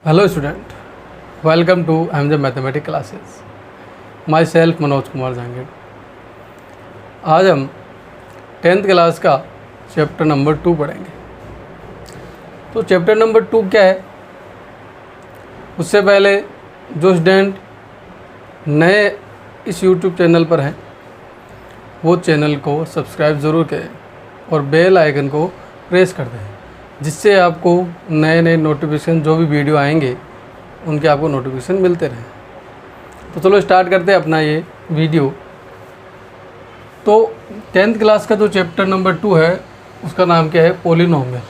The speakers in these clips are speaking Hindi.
Hello student, welcome to M J mathematics classes. Myself Manoj Kumar Jahangir. आज हम 10th क्लास का चैप्टर नंबर 2 पढ़ेंगे। तो चैप्टर नंबर 2 क्या है, उससे पहले जो स्टूडेंट नए इस यूट्यूब चैनल पर हैं वो चैनल को सब्सक्राइब ज़रूर करें और बेल आइकन को प्रेस कर दें, जिससे आपको नए नए नोटिफिकेशन जो भी वीडियो आएंगे उनके आपको नोटिफिकेशन मिलते रहें। तो चलो स्टार्ट करते हैं अपना ये वीडियो। तो 10th क्लास का जो चैप्टर नंबर 2 है उसका नाम क्या है, polynomial.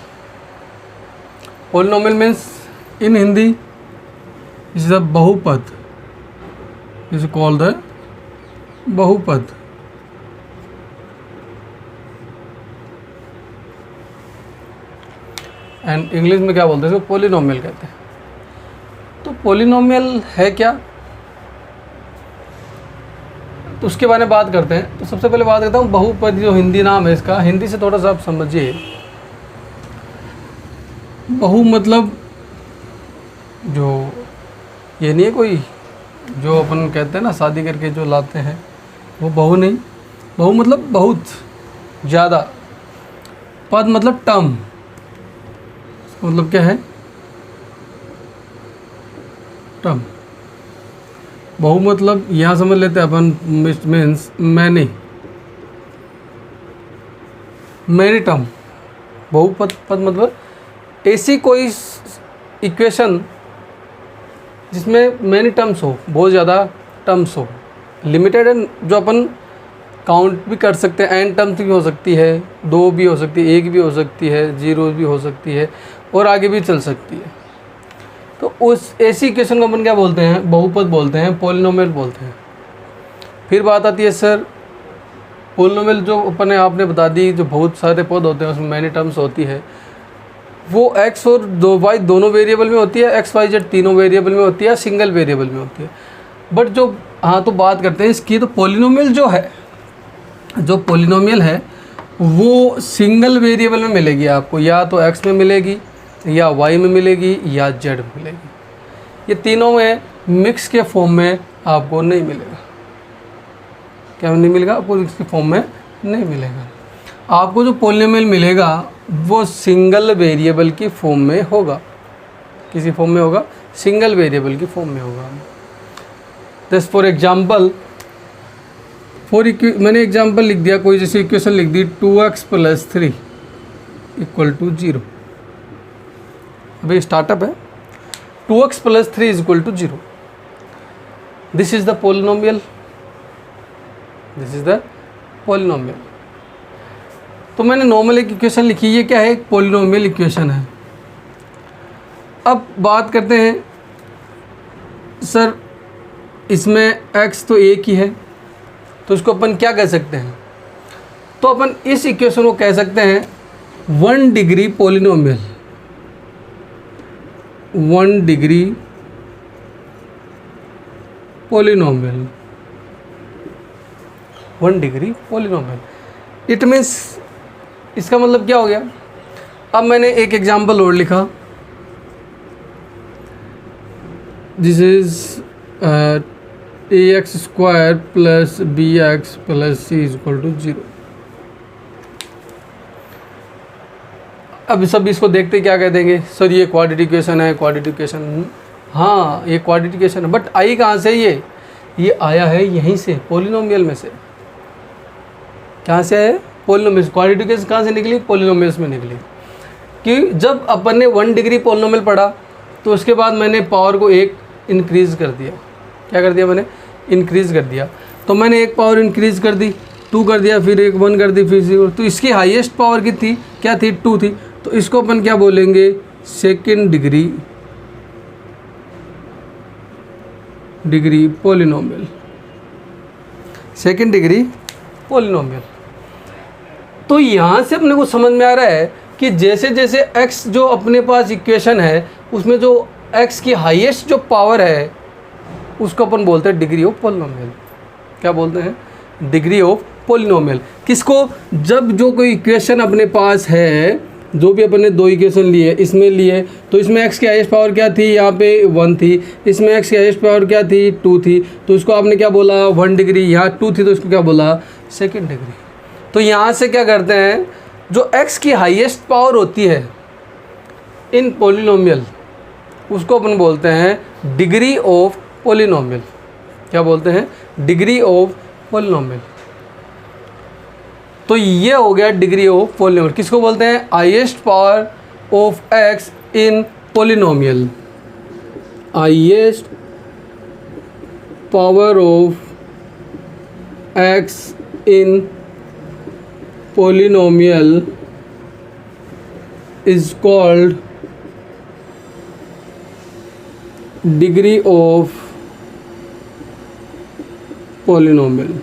Polynomial means in Hindi is the बहुपद, इज कॉल्ड द बहुपद। एंड इंग्लिश में क्या बोलते हैं, इसको पोलिनोमियल कहते हैं। तो पोलिनोमियल है क्या, तो उसके बारे में बात करते हैं। तो सबसे पहले बात करता हूँ बहुपद, जो हिंदी नाम है इसका, हिंदी से थोड़ा सा आप समझिए। बहु मतलब जो ये नहीं है कोई जो अपन कहते हैं ना शादी करके जो लाते हैं, वो बहु नहीं। बहु मतलब बहुत ज़्यादा। पद मतलब टर्म, मतलब क्या है, टर्म। बहु मतलब यहाँ समझ लेते हैं अपन, मीन्स मैनी टर्म। बहुपद पद मतलब ऐसी कोई इक्वेशन जिसमें मैनी टर्म्स हो, बहुत ज़्यादा टर्म्स हो। लिमिटेड जो अपन काउंट भी कर सकते हैं, एन टर्म्स भी हो सकती है, 2 भी हो सकती है, 1 भी हो सकती है, 0 भी हो सकती है और आगे भी चल सकती है। तो उस ऐसी इक्वेशन को अपन क्या बोलते हैं, बहुपद बोलते हैं, पोलिनोमियल बोलते हैं। फिर बात आती है सर, पोलिनोमियल जो अपन ने आपने बता दी, जो बहुत सारे पद होते हैं उसमें मैनी टर्म्स होती है, वो x और y दोनों वेरिएबल में होती है, x y z तीनों वेरिएबल में होती है, सिंगल वेरिएबल में होती है। बट जो तो बात करते हैं इसकी, तो पोलिनोमियल जो है, जो पोलिनोमियल है वो सिंगल वेरिएबल में मिलेगी आपको, या तो x में मिलेगी या y में मिलेगी या z में मिलेगी। ये तीनों में मिक्स के फॉर्म में आपको नहीं मिलेगा। क्या नहीं मिलेगा आपको, मिक्स के फॉर्म में नहीं मिलेगा। आपको जो पोलिनोमियल मिलेगा वो सिंगल वेरिएबल की फॉर्म में होगा। किसी फॉर्म में होगा, सिंगल वेरिएबल की फॉर्म में होगा। जस्ट फॉर एग्जाम्पल, मैंने एग्जाम्पल लिख दिया, कोई जैसे इक्वेशन लिख दी 2x + 3 = 0। अभी स्टार्टअप है, 2x + 3 = 0। This is the polynomial, this is the polynomial. तो मैंने नॉर्मल एक इक्वेशन लिखी, ये क्या है, एक पोलिनोमियल इक्वेशन है। अब बात करते हैं सर, इसमें x तो एक ही है, तो इसको अपन क्या कह सकते हैं, तो अपन इस इक्वेशन को कह सकते हैं 1 degree polynomial. 1 degree polynomial, 1 degree polynomial. It means, इसका मतलब क्या हो गया। अब मैंने एक एग्जाम्पल और लिखा, this is ax² + bx + c = 0। अब सब इसको देखते क्या कह देंगे, सर ये क्वाड्रेटिक इक्वेशन है, क्वाड्रेटिक इक्वेशन। हाँ, ये क्वाड्रेटिक इक्वेशन है, बट आई कहाँ से, ये आया है यहीं से, पोलिनोमियल में से। कहाँ से है, पोलिनोमियल। क्वाड्रेटिक इक्वेशन कहाँ से निकली, पोलिनोमियल्स में निकली। कि जब अपन ने 1 डिग्री पोलिनोमियल पढ़ा तो उसके बाद मैंने पावर को 1 इंक्रीज़ कर दिया। क्या कर दिया मैंने, इंक्रीज़ कर दिया। तो मैंने 1 पावर इंक्रीज़ कर दी, 2 कर दिया, फिर 1 कर दी, फिर 0। तो इसकी हाईएस्ट पावर की थी, क्या थी, 2 थी। तो इसको अपन क्या बोलेंगे, second degree polynomial. Second degree polynomial. तो यहाँ से अपने को समझ में आ रहा है कि जैसे जैसे x जो अपने पास इक्वेशन है उसमें जो x की हाईएस्ट जो पावर है उसको अपन बोलते हैं डिग्री ऑफ पोलिनोमियल। क्या बोलते हैं, डिग्री ऑफ पोलिनोमियल। किसको, जब जो कोई इक्वेशन अपने पास है जो भी अपन ने दो इक्वेशन लिए इसमें लिए, तो इसमें x की हाईएस्ट पावर क्या थी, यहाँ पे 1 थी, इसमें x की हाईएस्ट पावर क्या थी, 2 थी, तो इसको आपने क्या बोला 1 डिग्री, यहाँ 2 थी तो इसको क्या बोला सेकेंड डिग्री। तो यहाँ से क्या करते हैं, जो x की हाईएस्ट पावर होती है इन पोलिनोमियल उसको अपन बोलते हैं डिग्री ऑफ पोलिनोमियल। क्या बोलते हैं, डिग्री ऑफ पोलिनोमियल। तो ये हो गया डिग्री ऑफ पोलिनोमियल। किसको बोलते हैं, highest power of x in polynomial, highest power of x in polynomial is called degree of polynomial.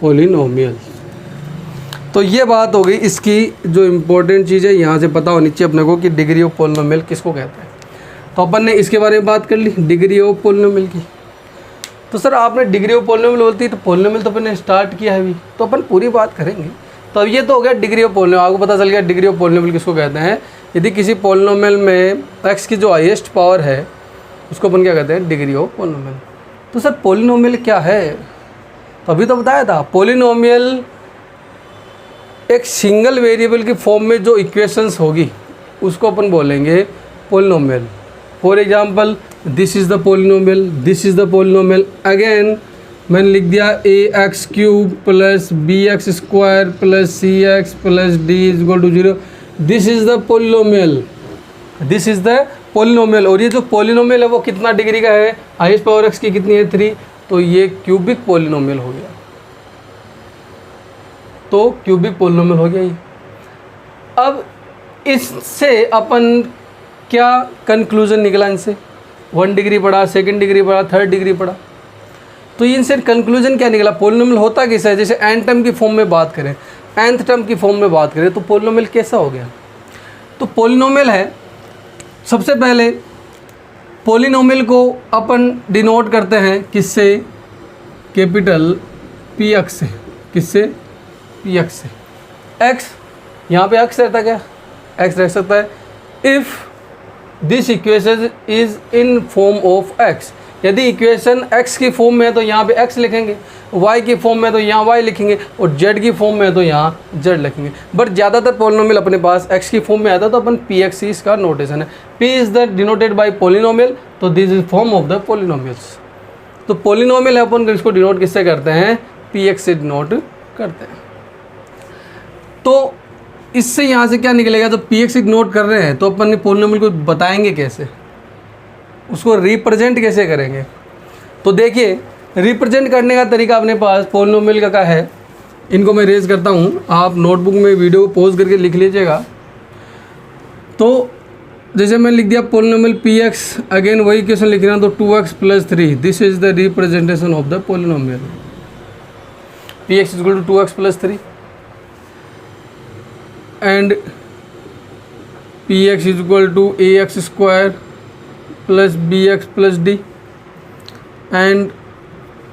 Polynomial. तो ये बात हो गई इसकी जो इम्पोर्टेंट चीज़ है, यहाँ से पता होनी चाहिए अपने को कि डिग्री ऑफ पोलिनोमियल किसको कहते हैं। तो अपन ने इसके बारे में बात कर ली डिग्री ऑफ पोलिनोमियल की। तो सर आपने डिग्री ऑफ पोलिनोमियल बोलती तो पोलिनोमियल तो अपन ने स्टार्ट किया है अभी, तो अपन पूरी बात करेंगे। तो अब ये तो हो गया डिग्री ऑफ पोलिनोमियल, आपको पता चल गया डिग्री ऑफ पोलिनोमियल किसको कहते हैं। यदि किसी पोलिनोमियल में x की जो हाईएस्ट पावर है उसको अपन क्या कहते हैं, डिग्री ऑफ पोलिनोमियल। तो सर पोलिनोमियल क्या है, तो अभी तो बताया था पोलिनोमियल एक सिंगल वेरिएबल की फॉर्म में जो इक्वेशंस होगी उसको अपन बोलेंगे polynomial. For example this is the polynomial, this is the polynomial. Again मैंने लिख दिया ax cube plus bx square plus cx plus d is equal to 0। This is the polynomial, this is the polynomial. और ये जो पोलिनोमियल है वो कितना डिग्री का है, हाईएस्ट पावर x की कितनी है 3, तो ये क्यूबिक पोलिनोमियल हो गया। तो क्यूबिक पोलिनोमियल हो गया ये। अब इससे अपन क्या कंक्लूजन निकला, इनसे 1 डिग्री पढ़ा, सेकेंड डिग्री पढ़ा, थर्ड डिग्री पढ़ा, तो इनसे कंक्लूजन क्या निकला, पोलिनोमियल होता कैसा है। जैसे एन टर्म की फॉर्म में बात करें, nth टर्म की फॉर्म में बात करें तो पोलिनोमियल कैसा हो गया। तो पोलिनोमियल है, सबसे पहले पोलिनोमियल को अपन डिनोट करते हैं किससे, कैपिटल Px से। किससे, Px से। x यहाँ पे x रहता क्या, x रह सकता है। If this equation is in form of x, यदि इक्वेशन x की फॉर्म में है तो यहाँ पे x लिखेंगे, y की फॉर्म में तो यहाँ y लिखेंगे, और z की फॉर्म में है तो यहाँ z लिखेंगे। बट ज़्यादातर पोलिनोमियल अपने पास x की फॉर्म में आता है तो अपन Px ही इसका नोटेशन है। P is the denoted by polynomial, तो this is form of the polynomials. तो पोलिनोमियल अपन इसको डिनोट किससे करते हैं, Px से डिनोट करते हैं। तो इससे यहाँ से क्या निकलेगा, जब Px से डिनोट कर रहे हैं तो अपन ने पोलिनोमियल को बताएंगे कैसे, उसको रिप्रेजेंट कैसे करेंगे। तो देखिए रिप्रेजेंट करने का तरीका अपने पास पोलिनोमियल का है। इनको मैं रेज करता हूँ, आप नोटबुक में वीडियो को पॉज करके लिख लीजिएगा। तो जैसे मैं लिख दिया पोलिनोमियल Px, अगेन वही क्वेश्चन लिख रहा हूँ, तो 2x plus 3, this is the representation of the polynomial. Px is equal to 2x plus 3 and Px is equal to ax square plus bx plus D. And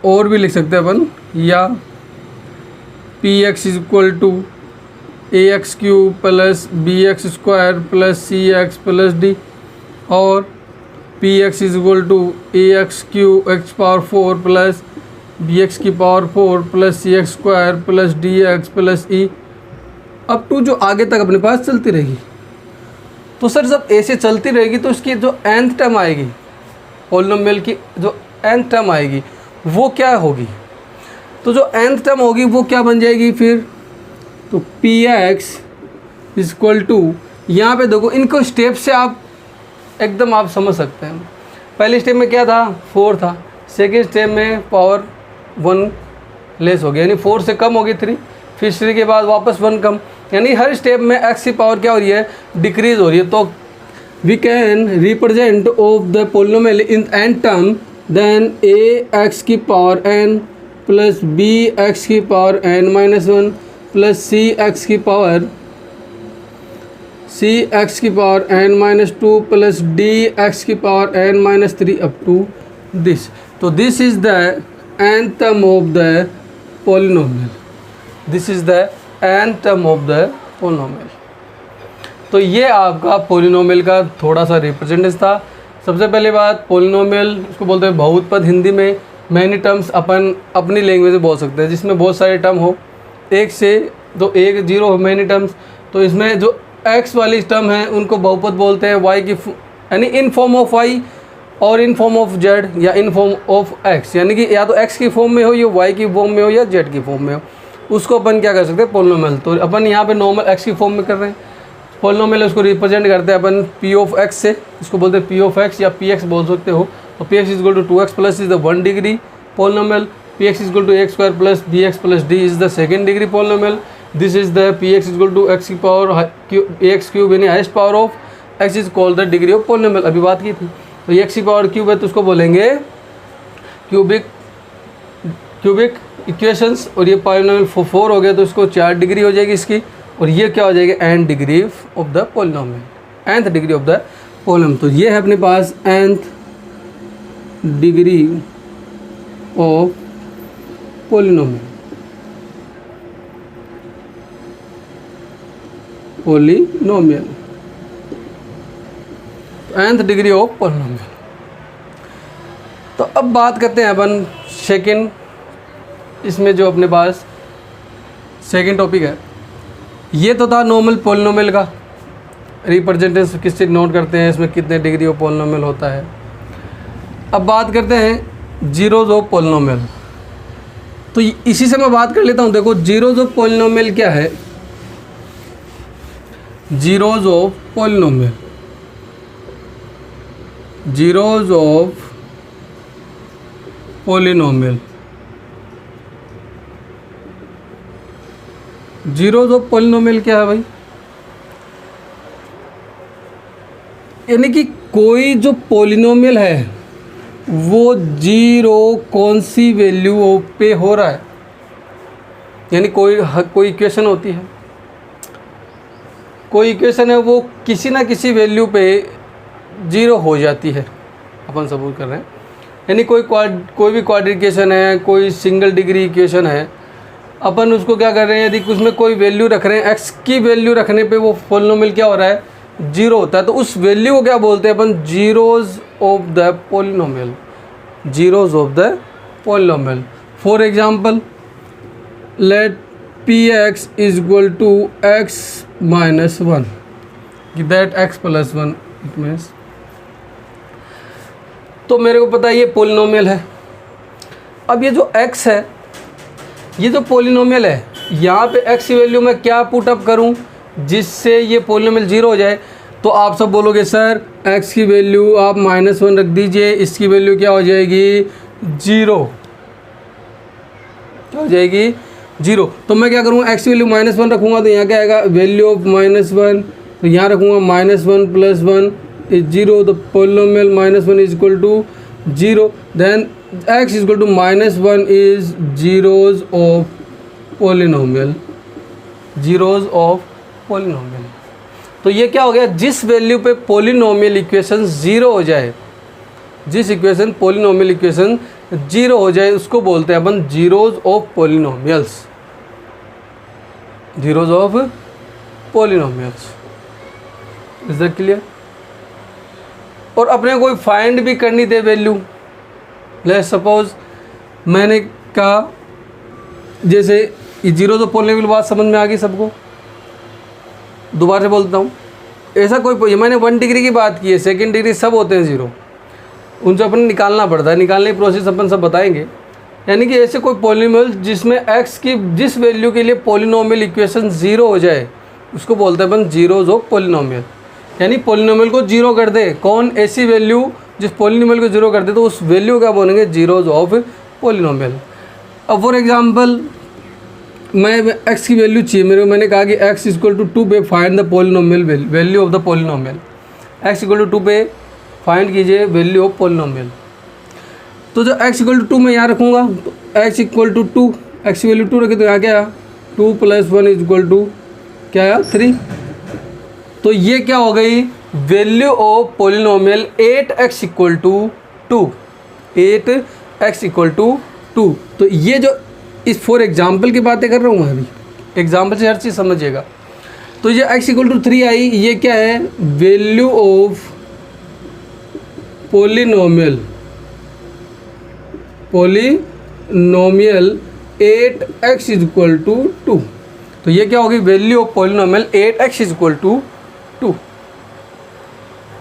और भी लिख सकते हैं अपन, या Px is equal to ax cube plus bx square plus cx plus D, और Px is equal to ax cube x power 4 plus bx की power 4 plus cx square plus dx plus e, up to जो आगे तक अपने पास चलती रहेगी। तो सर जब ऐसे चलती रहेगी तो इसकी जो nth टर्म आएगी, पोलिनोमियल की जो nth टर्म आएगी वो क्या होगी, तो जो nth टर्म होगी वो क्या बन जाएगी फिर, तो Px इज इक्वल टू, यहाँ पे देखो इनको स्टेप से आप एकदम आप समझ सकते हैं। पहले स्टेप में क्या था, 4 था, सेकेंड स्टेप में पावर 1 लेस हो गया, यानी 4 से कम होगी 3, फिर 3 के बाद वापस 1 कम, यानी हर स्टेप में x की पावर क्या हो रही है, डिक्रीज हो रही है। तो we can represent of the polynomial in n term, then ax की पावर n प्लस bx की power n minus 1 plus cx की power n minus 2 plus dx की power n minus 3 up to this. तो this is the nth term of the polynomial. This is the nth term of the polynomial. तो ये आपका पोलिनोमियल का थोड़ा सा रिप्रेजेंटेशन था। सबसे पहले बात, पोलिनोमियल इसको बोलते हैं बहुपद हिंदी में। मैनी टर्म्स अपन अपनी लैंग्वेज में बोल सकते हैं जिसमें बहुत सारे टर्म हो, एक से तो एक जीरो हो मैनी टर्म्स। तो इसमें जो x वाली टर्म है उनको बहुपद बोलते हैं, y की यानी इन फॉर्म ऑफ y और इन फॉर्म ऑफ z या इन फॉर्म ऑफ x, यानी कि या तो x की फॉर्म में हो या y की फॉर्म में हो या z की फॉर्म में हो, उसको अपन क्या कर सकते हैं पोलिनोमियल। तो अपन यहाँ पे नॉर्मल x की फॉर्म में कर रहे हैं। पोलिनोमियल उसको रिप्रेजेंट करते हैं अपन p ऑफ x से, इसको बोलते हैं p ऑफ x या px बोल सकते हो। तो px equal to 2x plus is the 1 degree polynomial, px equal to x square plus bx plus d is the second degree polynomial. This is the px equal to x की पावर ax क्यूब यानी highest power of x is called the degree of polynomial, अभी बात की थी। तो ये x की पावर क्यूब है तो उसको बोलेंगे क्यूबिक इक्वेशंस। और ये पोलिनोमियल 4 हो गया तो इसको 4 डिग्री हो जाएगी इसकी, और ये क्या हो जाएगी nth degree of the polynomial, nth degree of the polynomial. तो ये है अपने पास nth degree of polynomial, nth degree of polynomial. तो अब बात करते हैं अपन सेकंड, इसमें जो अपने पास सेकंड टॉपिक है, ये तो था नॉर्मल पोलिनोमियल का रिप्रेजेंटेशन किससे नोट करते हैं, इसमें कितने डिग्री ऑफ पोलिनोमियल होता है। अब बात करते हैं जीरोज ऑफ पोलिनोमियल। तो इसी से मैं बात कर लेता हूँ। देखो जीरोज ऑफ पोलिनोमियल क्या है, zeros of polynomial, zeros of polynomial, zeros of polynomial क्या है भाई, यानी कि कोई जो पोलिनोमियल है वो जीरो कौन सी वैल्यू पे हो रहा है, यानी कोई इक्वेशन होती है, कोई इक्वेशन है वो किसी ना किसी वैल्यू पे जीरो हो जाती है, अपन सबूत कर रहे हैं। यानी कोई भी क्वाड्रेटिक इक्वेशन है, कोई सिंगल डिग्री इक्वेशन है, अपन उसको क्या कर रहे हैं, यदि उसमें कोई वैल्यू रख रहे हैं, x की वैल्यू रखने पे वो पोलिनोमियल क्या हो रहा है, जीरो होता है। तो उस वैल्यू को क्या बोलते हैं अपन, zeros of the polynomial, zeros of the polynomial. For example let px is equal to x minus 1, that x plus 1 it means, तो मेरे को पता है ये पोलिनोमियल है। अब ये जो x है, ये जो पोलिनोमियल है, यहाँ पे x की वैल्यू मैं क्या पुट अप करूँ जिससे ये पोलिनोमियल जीरो हो जाए। तो आप सब बोलोगे सर x की वैल्यू आप -1 रख दीजिए, इसकी वैल्यू क्या हो जाएगी, जीरो, क्या हो जाएगी, जीरो। तो मैं क्या करूँगा, x की वैल्यू -1 रखूँगा तो यहाँ क्या आएगा, वैल्यू ऑफ -1, तो यहाँ रखूँगा -1 plus 1 is zero, the polynomial -1 is equal to zero, then x is equal to -1 is zeros of polynomial, zeros of polynomial. तो ये क्या हो गया, जिस वैल्यू पे पोलिनोमियल इक्वेशन जीरो हो जाए, जिस इक्वेशन पोलिनोमियल इक्वेशन जीरो हो जाए उसको बोलते हैं अपन zeros of polynomials, zeros of polynomials. Is that clear. और अपने कोई फाइंड भी करनी दे वैल्यू, लेट्स सपोज मैंने कहा, जैसे ये जीरो ऑफ पोलिनोमियल बात समझ में आ गई सबको, दोबारा से बोलता हूँ, ऐसा कोई, मैंने 1 डिग्री की बात की है, सेकंड डिग्री सब होते हैं जीरो, उनसे अपन निकालना पड़ता है, निकालने की प्रोसेस अपन सब बताएंगे। यानी कि ऐसे कोई पोलिनोमियल जिसमें x की जिस वैल्यू के लिए पोलिनोमियल इक्वेशन जीरो हो जाए उसको बोलते हैं अपन जीरोज ऑफ पोलिनोमियल। यानी पोलिनोमियल को जीरो कर दे, कौन, ऐसी वैल्यू जिस पोलिनोमियल को जीरो कर दे तो उस वैल्यू क्या बोलेंगे, जीरोज ऑफ पोलिनोमियल। अब फॉर एग्जांपल मैं x की वैल्यू चाहिए मेरे को, मैंने कहा कि x इक्वल टू 2 पे find the polynomial value of the polynomial, x equal to 2 पे फाइंड कीजिए वैल्यू ऑफ पोलिनोमियल। तो जो x इक्वल टू 2 मैं यहाँ रखूँगा, तो x इक्वल टू 2, x की वैल्यू 2 रखे तो यहाँ क्या आया, 2 प्लस 1 इज इक्वल टू क्या आया, 3। तो ये क्या हो गई, value of polynomial 8x equal to 2, 8x equal to 2। तो ये जो इस फॉर एग्जाम्पल की बातें कर रहा हूँ मैं अभी, एग्जाम्पल से हर चीज़ समझिएगा। तो ये x इक्वल टू 3 आई, ये क्या है, value of polynomial 8x equal to 2। तो ये क्या होगी, value of polynomial 8x equal to 2।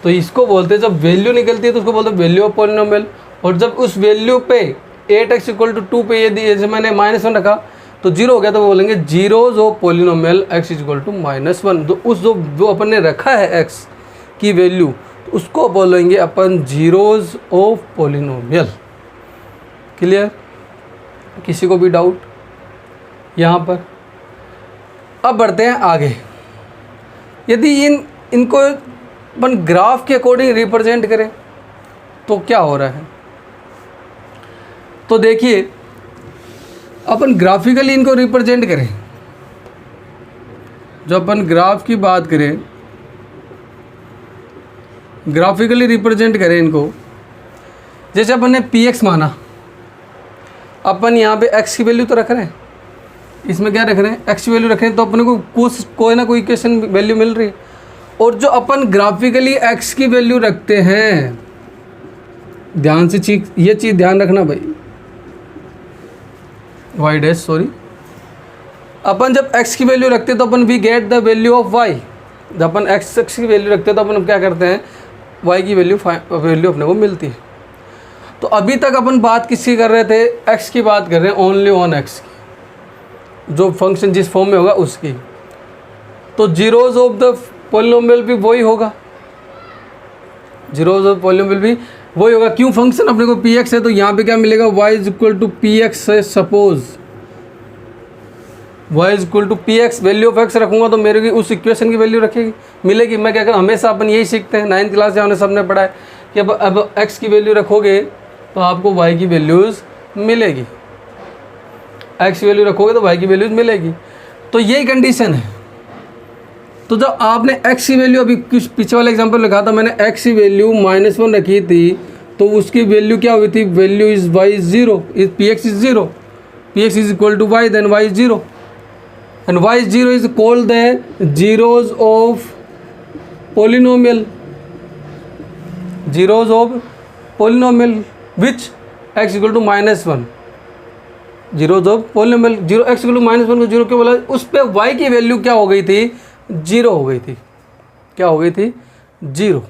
तो इसको बोलते हैं, जब वैल्यू निकलती है तो उसको बोलते हैं वैल्यू ऑफ पोलिनोमियल। और जब उस वैल्यू पे 8x इक्वल टू 2 पे यदि जैसे मैंने -1 रखा तो 0 हो गया, तो बोलेंगे zeros of polynomial x equal to -1। तो उस जो अपन ने रखा है x की वैल्यू, तो उसको बोलेंगे अपन जीरोज ऑफ पोलिनोमियल। क्लियर? किसी को भी डाउट यहाँ पर? अब बढ़ते हैं आगे। यदि इनको अपन ग्राफ के अकॉर्डिंग रिप्रेजेंट करें तो क्या हो रहा है, तो देखिए अपन ग्राफिकली इनको रिप्रेजेंट करें। जो अपन ग्राफ की बात करें, ग्राफिकली रिप्रेजेंट करें इनको, जैसे अपन ने px माना, अपन यहाँ पे x की वैल्यू तो रख रहे हैं, इसमें क्या रख रहे हैं, x की वैल्यू रख रहे हैं, तो अपने को कोई ना कोई इक्वेशन वैल्यू मिल रही है। और जो अपन ग्राफिकली x की वैल्यू रखते हैं, ध्यान से ये चीज़ ध्यान रखना भाई, y डैश सॉरी, अपन जब x की वैल्यू रखते हैं तो अपन we get the value of y। जब अपन x की वैल्यू रखते हैं तो अपन क्या करते हैं, y की वैल्यू अपने को मिलती है। तो अभी तक अपन बात किसकी कर रहे थे, x की बात कर रहे हैं, ओनली ऑन x की, जो फंक्शन जिस फॉर्म में होगा उसकी। तो जीरोज ऑफ द पोलिनोमियल भी वही होगा, जीरोज ऑफ पोलिनोमियल भी वही होगा। क्यों, फंक्शन अपने को px है, तो यहाँ पे क्या मिलेगा, y is equal to px है। Suppose y is equal to px, value of x रखूँगा तो मेरे की उस इक्वेशन की वैल्यू रखेगी, मिलेगी। मैं क्या करूँ, हमेशा अपन यही सीखते हैं, 9th क्लास से हमने सबने पढ़ा है कि अब x की वैल्यू रखोगे तो आपको y की वैल्यूज़ मिलेगी, x की वैल्यू रखोगे तो y की वैल्यूज़ मिलेगी। तो यही कंडीशन है। तो जब आपने x की वैल्यू, अभी कुछ पीछे वाला एग्जांपल लिखा था मैंने, x की वैल्यू -1 रखी थी, तो उसकी वैल्यू क्या हुई थी, value is y is 0, is px is 0, px is equal to y, then y is 0 and y is 0 is called the zeros of polynomial, zeros of polynomial which x equal to -1, zeros of polynomial. Zero x equal to -1 को जीरो क्यों बोला, उस पर y की वैल्यू क्या हो गई थी, 0 हो गई थी। क्या हो गई थी, 0।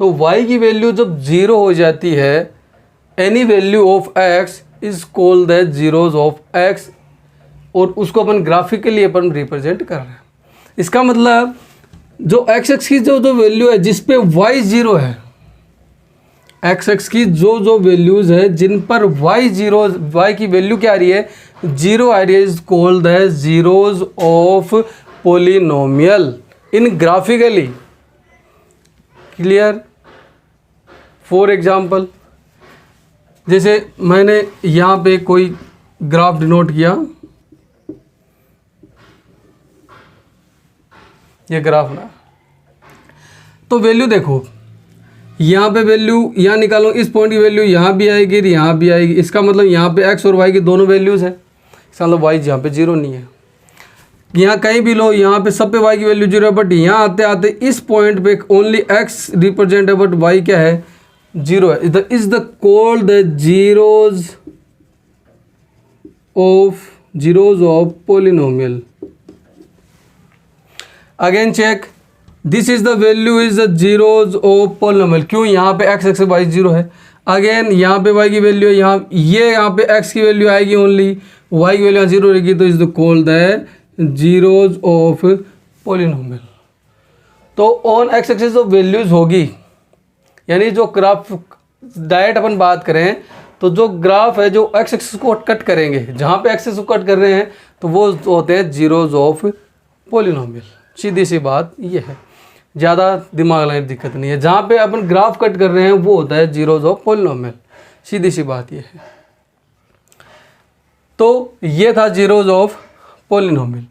तो y की वैल्यू जब 0 हो जाती है, any value of x is called the zeros of x, और उसको अपन ग्राफिकली अपन रिप्रेजेंट कर रहे हैं। इसका मतलब जो x की जो वैल्यू है जिस पे y 0 है, x की जो वैल्यूज़ है जिन पर y की वैल्यू क्या आ रही है, 0 आ रही है, is called the zeros of polynomial in graphically. Clear? For example, जैसे मैंने यहाँ पे कोई ग्राफ डिनोट किया, ये ग्राफ ना, तो वैल्यू देखो, यहाँ पे वैल्यू यहाँ निकालो, इस पॉइंट की वैल्यू यहाँ भी आएगी, यहाँ भी आएगी। इसका मतलब यहाँ पे x और y की दोनों वैल्यूज़ है, इसका मतलब y यहाँ पे 0 नहीं है। यहाँ कहीं भी लो, यहाँ पे सब पे y की वैल्यू 0 है, बट यहाँ आते आते इस पॉइंट पे ओनली x रिप्रेजेंट है, बट y क्या है, 0 है। Is the called the zeros of polynomial. Again check, this is the value is the zeros of polynomial. क्यों, यहाँ पे x x y 0 है। अगेन यहाँ पे y की वैल्यू है, यहाँ पे x की वैल्यू आएगी ओनली, y की वैल्यू यहाँ 0 रहेगी, तो is the called the zeros of polynomial. तो ऑन x एक्सिस जो वैल्यूज होगी, यानी जो ग्राफ डायरेक्ट अपन बात करें तो जो ग्राफ है जो x एक्सिस को कट करेंगे, जहाँ पे एक्सिस को कट कर रहे हैं तो वो होते हैं जीरोज ऑफ पोलिनोमियल। सीधी सी बात ये है, ज़्यादा दिमाग लगाने की दिक्कत नहीं है। जहाँ पे अपन ग्राफ कट कर रहे हैं वो होता है जीरोज ऑफ पोलिनोमियल, सीधी सी बात ये है। तो ये था जीरोज ऑफ पोलिनोमियल।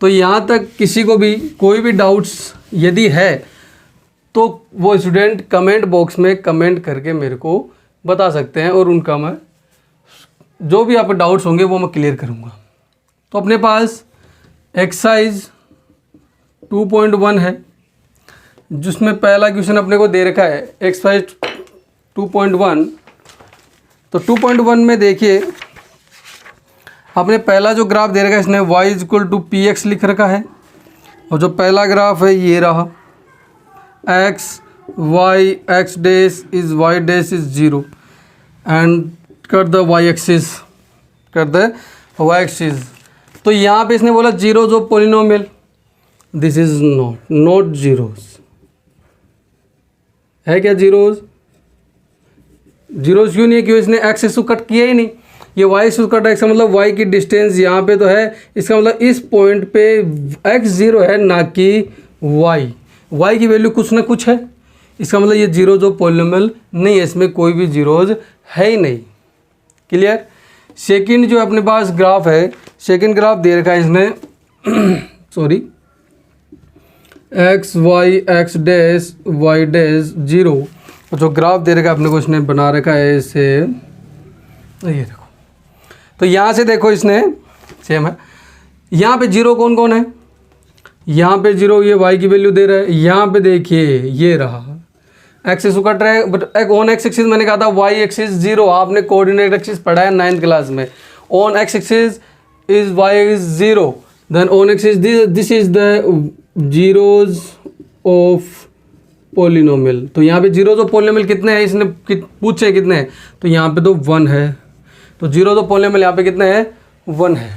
तो यहाँ तक किसी को भी कोई भी डाउट्स यदि है तो वो स्टूडेंट कमेंट बॉक्स में कमेंट करके मेरे को बता सकते हैं और उनका मैं जो भी आपके डाउट्स होंगे वो मैं क्लियर करूँगा। तो अपने पास एक्सरसाइज 2.1 है, जिसमें पहला क्वेश्चन अपने को दे रखा है एक्सरसाइज 2.1। तो 2.1 में देखिए आपने पहला जो ग्राफ दे रखा है, इसने y equal to p x लिख रखा है, और जो पहला ग्राफ है ये रहा x y x dash is y dash is 0 and कर द y एक्सिस, कर द y एक्सिस। तो यहाँ पे इसने बोला zeros of polynomial, this is not zeros, है क्या जीरोज? जीरोज क्यों नहीं है? क्यों इसने एक्स एक्सिस कट किया ही नहीं, ये वाई एक्सिस कट है, इसका मतलब वाई की डिस्टेंस यहाँ पे तो है, इसका मतलब इस पॉइंट पे एक्स जीरो है ना कि वाई, वाई की वैल्यू कुछ ना कुछ है, इसका मतलब ये जीरोज ऑफ पॉलिनोमियल नहीं है, इसमें कोई भी जीरोज है ही नहीं। क्लियर? सेकंड जो अपने पास ग्राफ है, सेकंड ग्राफ दे रखा है इसने sorry x y x dash y dash 0, जो ग्राफ दे रखा है अपने को इसने बना रखा है इसे, ये देखो। तो यहाँ से देखो इसने सेम है, यहाँ पे जीरो कौन कौन है, यहाँ पे जीरो ये वाई की वैल्यू दे रहा है, यहाँ पे देखिए ये रहा एक्स एक्सिस कट रहा है, बट एक ऑन एक्स एक्सिस मैंने कहा था वाई एक्सिस 0, आपने कोऑर्डिनेट एक्सिस पढ़ा है 9th क्लास में, on x axis is y is 0, then on axis this is the zeros of polynomial. तो यहाँ पे जीरोज ऑफ पोलिनोमियल कितने हैं, इसने पूछे कितने हैं, तो यहाँ पे तो 1 है, तो जीरोज ऑफ पोलिनोमियल यहाँ पे कितने हैं, 1 है।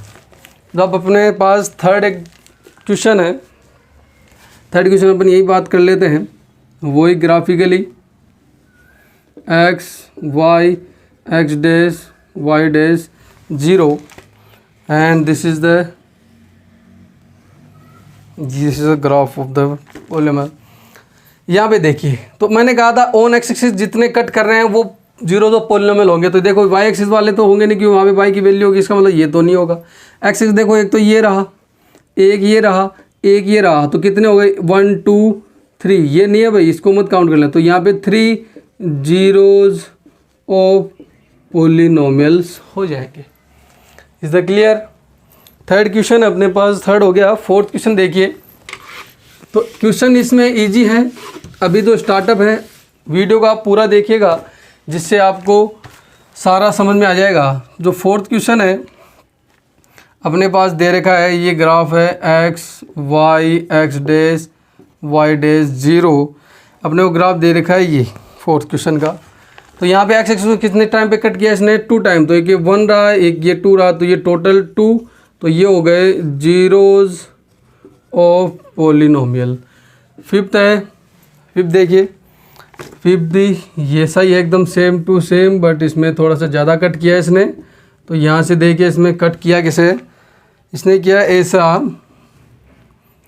जब अपने पास थर्ड एक क्वेश्चन है, थर्ड क्वेश्चन अपन यही बात कर लेते हैं, वही graphically x y x dash y dash 0 and this is the graph of the polynomial. यहाँ पे देखिए, तो मैंने कहा था ऑन एक्स एक्सिस जितने कट कर रहे हैं वो जीरोज ऑफ पोलिनोमियल होंगे, तो देखो वाई एक्सिस वाले तो होंगे नहीं, क्योंकि वहाँ पे वाई की वैल्यू होगी, इसका मतलब ये तो नहीं होगा। एक्स एक्सिस देखो, एक तो ये रहा, एक ये रहा, एक ये रहा, तो कितने हो गए 1 2 3, ये नहीं है भाई, इसको मत काउंट कर लें। तो यहाँ पे 3 जीरोज ऑफ पोलिनोमियल्स हो जाएंगे। Is the clear? Third question अपने पास थर्ड हो गया। फोर्थ क्वेश्चन देखिए, तो क्वेश्चन इसमें इजी है, अभी तो स्टार्टअप है, वीडियो को आप पूरा देखिएगा जिससे आपको सारा समझ में आ जाएगा। जो फोर्थ क्वेश्चन है अपने पास दे रखा है, ये ग्राफ है x y x dash y dash 0, अपने को ग्राफ दे रखा है ये फोर्थ क्वेश्चन का। तो यहाँ पे एक्स एक्सिस को कितने टाइम पे कट किया इसने, 2 टाइम, तो एक ये 1 रहा, एक ये 2 रहा, तो ये टोटल 2, तो ये हो गए जीरोज ऑफ पोलिनोमियल। फिफ्थ है, फिफ्थ देखिए, फिफ्थ भी ये सही है एकदम सेम टू सेम, बट इसमें थोड़ा सा ज़्यादा कट किया है इसने। तो यहाँ से देखिए इसमें कट किया किसे, इसने किया ऐसा,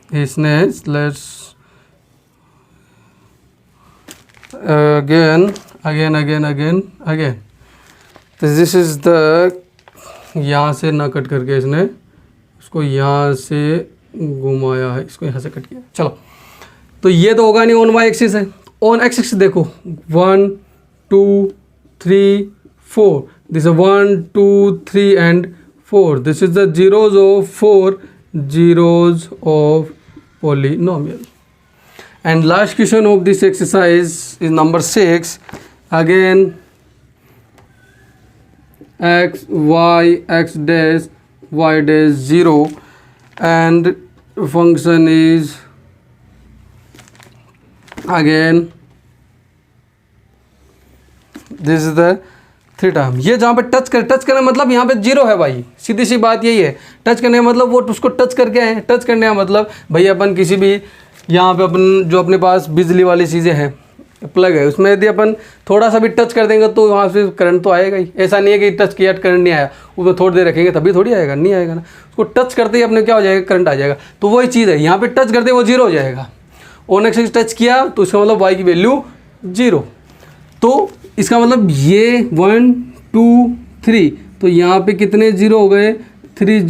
इसने let's again again again again again, तो दिस इज़ द, यहाँ से ना कट करके इसने इसको यहाँ से घुमाया है, इसको यहाँ से कट किया। चलो, तो ये तो होगा नहीं, ऑन वाई एक्सिस है, ऑन एक्स एक्सिस देखो 1 2 3 4, this is 1 2 3 and 4, this is the zeros of 4 zeros of polynomial. And last question of this exercise is number 6. Again x y x dash y dash 0 and function is again this is the theta. ये जहाँ पे टच करने मतलब यहाँ पे 0 है भाई, सीधी सी बात यही है। टच करने का मतलब वो उसको टच करके आए, टच करने का मतलब भाई अपन किसी भी यहाँ पे अपन जो अपने पास बिजली वाली चीज़ें हैं, प्लग है, उसमें यदि अपन थोड़ा सा भी टच कर देंगे तो वहाँ से करंट तो आएगा ही। ऐसा नहीं है कि टच किया करंट नहीं आया, उसमें थोड़ी देर रखेंगे तभी थोड़ी आएगा, नहीं आएगा ना। उसको टच करते ही अपने क्या हो जाएगा, करंट आ जाएगा। तो वही चीज़ है, यहाँ पे टच करते वो 0 हो जाएगा। ऑन एक्सिस टच किया तो इसका मतलब y की वैल्यू 0। तो इसका मतलब ये 1 2 3, तो यहाँ पे कितने 0 हो गए, 3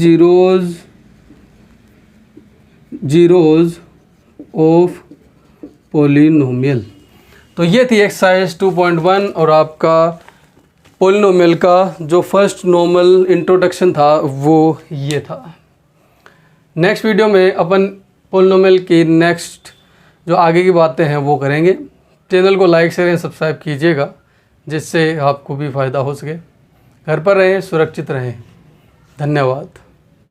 जीरोज ऑफ पोलिनोमियल। तो ये थी एक्सरसाइज 2.1 और आपका पोलिनोमियल का जो फर्स्ट नॉर्मल इंट्रोडक्शन था वो ये था। नेक्स्ट वीडियो में अपन पोलिनोमियल की नेक्स्ट जो आगे की बातें हैं वो करेंगे। चैनल को लाइक शेयर एंड सब्सक्राइब कीजिएगा जिससे आपको भी फ़ायदा हो सके। घर पर रहें, सुरक्षित रहें। धन्यवाद।